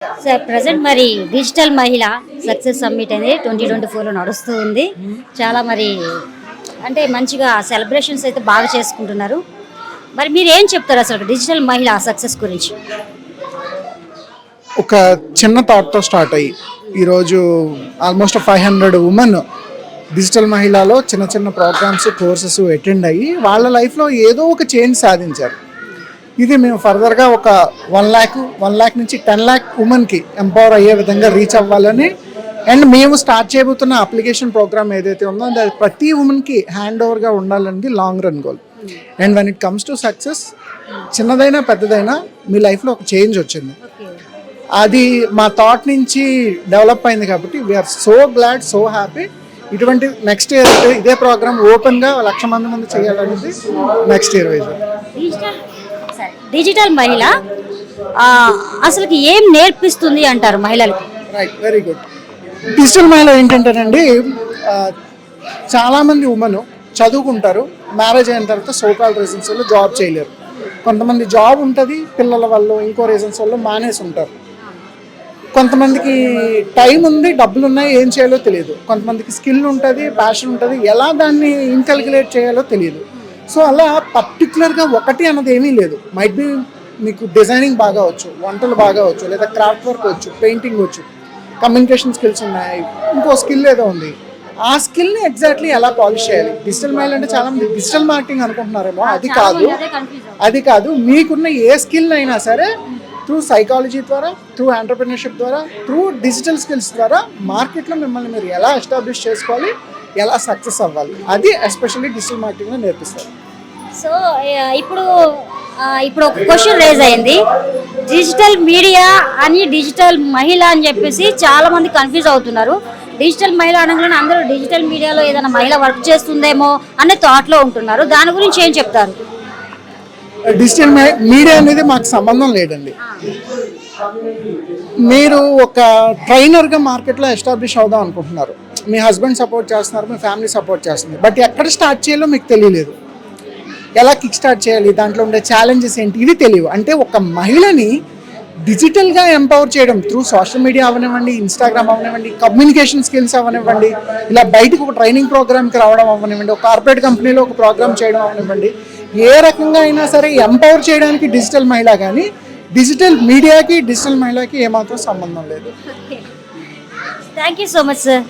Sir present మరి digital మహిళ success summit అనేది 2024లో నడుస్తూ ఉంది. చాలా మరి అంటే మంచిగా సెలబ్రేషన్స్ అయితే బాగా చేసుకుంటున్నారు. మరి మీరు ఏం చెప్తారు అసలు డిజిటల్ మహిళ సక్సెస్ గురించి? ఒక చిన్న థాట్తో స్టార్ట్ అయ్యి ఈరోజు ఆల్మోస్ట్ 500 ఉమెన్ డిజిటల్ మహిళలో చిన్న చిన్న ప్రోగ్రామ్స్ కోర్సెస్ అటెండ్ అయ్యి వాళ్ళ లైఫ్లో ఏదో ఒక చేంజ్ సాధించారు. ఇది మేము ఫర్దర్గా ఒక 1 lakh నుంచి 10 lakh ఉమెన్కి ఎంపవర్ అయ్యే విధంగా రీచ్ అవ్వాలని అండ్ మేము స్టార్ట్ చేయబోతున్న అప్లికేషన్ ప్రోగ్రామ్ ఏదైతే ఉందో అది ప్రతి ఉమెన్కి హ్యాండ్ ఓవర్గా ఉండాలనేది long run goal. And when it comes to success, చిన్నదైనా పెద్దదైనా మీ లైఫ్లో ఒక చేంజ్ వచ్చింది. అది మా థాట్ నుంచి డెవలప్ అయింది కాబట్టి we are so glad, so happy. ఇటువంటి నెక్స్ట్ ఇయర్ ఇదే ప్రోగ్రామ్ ఓపెన్గా 1,00,000 మంది చేయాలనేది నెక్స్ట్ ఇయర్ వైజ్. డిజిటల్ మహిళ అసలుకి ఏం నేర్పిస్తుంది అంటారు మహిళలకు? Right, very good. డిజిటల్ మహిళ ఏంటంటేనండి, చాలామంది ఉమెన్ చదువుకుంటారు, మ్యారేజ్ అయిన తర్వాత సోకాల్ రీజన్స్ వల్ల జాబ్ చేయలేరు. కొంతమంది జాబ్ ఉంటుంది, పిల్లల వల్ల ఇంకో రీజన్స్ వల్ల మానేసి ఉంటారు. కొంతమందికి టైం ఉంది, డబ్బులు ఉన్నాయి, ఏం చేయాలో తెలియదు. కొంతమందికి స్కిల్ ఉంటుంది, ప్యాషన్ ఉంటుంది, ఎలా దాన్ని ఇన్కల్కులేట్ చేయాలో తెలియదు. సో అలా పర్టికులర్గా ఒకటి అన్నది ఏమీ లేదు. మైట్ బి మీకు డిజైనింగ్ బాగా వచ్చు, వంటలు బాగా వచ్చు, లేదా క్రాఫ్ట్ వర్క్ వచ్చు, పెయింటింగ్ వచ్చు, కమ్యూనికేషన్ స్కిల్స్ ఉన్నాయి, ఇంకో స్కిల్ ఏదో ఉంది. ఆ స్కిల్ని ఎగ్జాక్ట్లీ ఎలా పాలిష్ చేయాలి? డిజిటల్ మైల్ అంటే చాలామంది డిజిటల్ మార్కెటింగ్ అనుకుంటున్నారేమో, అది కాదు. మీకున్న ఏ స్కిల్ అయినా సరే త్రూ సైకాలజీ ద్వారా, త్రూ ఎంటర్‌ప్రెన్యూర్‌షిప్ ద్వారా, త్రూ డిజిటల్ స్కిల్స్ ద్వారా మార్కెట్లో మిమ్మల్ని మీరు ఎలా ఎస్టాబ్లిష్ చేసుకోవాలి, ఎలా సక్సెస్ అవ్వాలి, అది ఎస్పెషల్లీ డిజిటల్ మార్కెటింగ్లో నేర్పిస్తారు. సో ఇప్పుడు ఒక క్వశ్చన్ రేజ్ అయింది. డిజిటల్ మీడియా అని డిజిటల్ మహిళ అని చెప్పేసి చాలా మంది కన్ఫ్యూజ్ అవుతున్నారు. డిజిటల్ మహిళ అనగానే అందరూ డిజిటల్ మీడియాలో ఏదైనా మహిళ వర్క్ చేస్తుందేమో అనే థాట్లో ఉంటున్నారు. దాని గురించి ఏం చెప్తారు? డిజిటల్ మీడియా అనేది మాకు సంబంధం లేదండి. మీరు ఒక ట్రైనర్గా మార్కెట్లో ఎస్టాబ్లిష్ అవుదాం అనుకుంటున్నారు, మీ హస్బెండ్ సపోర్ట్ చేస్తున్నారు, మీ ఫ్యామిలీ సపోర్ట్ చేస్తుంది, బట్ ఎక్కడ స్టార్ట్ చేయాలో మీకు తెలియలేదు. ఎలా కిక్ స్టార్ట్ చేయాలి, దాంట్లో ఉండే ఛాలెంజెస్ ఏంటి, ఇవి తెలియవు. అంటే ఒక మహిళని డిజిటల్గా ఎంపవర్ చేయడం త్రూ సోషల్ మీడియా అవనివ్వండి, ఇన్స్టాగ్రామ్ అవనివ్వండి, కమ్యూనికేషన్ స్కిల్స్ అవనివ్వండి, ఇలా బయటకు ఒక ట్రైనింగ్ ప్రోగ్రామ్కి రావడం అవనివ్వండి, ఒక కార్పొరేట్ కంపెనీలో ఒక ప్రోగ్రామ్ చేయడం అవనివ్వండి, ఏ రకంగా అయినా సరే ఎంపవర్ చేయడానికి డిజిటల్ మహిళ, కానీ డిజిటల్ మీడియాకి డిజిటల్ మహిళకి ఏమాత్రం సంబంధం లేదు. Thank you so much sir.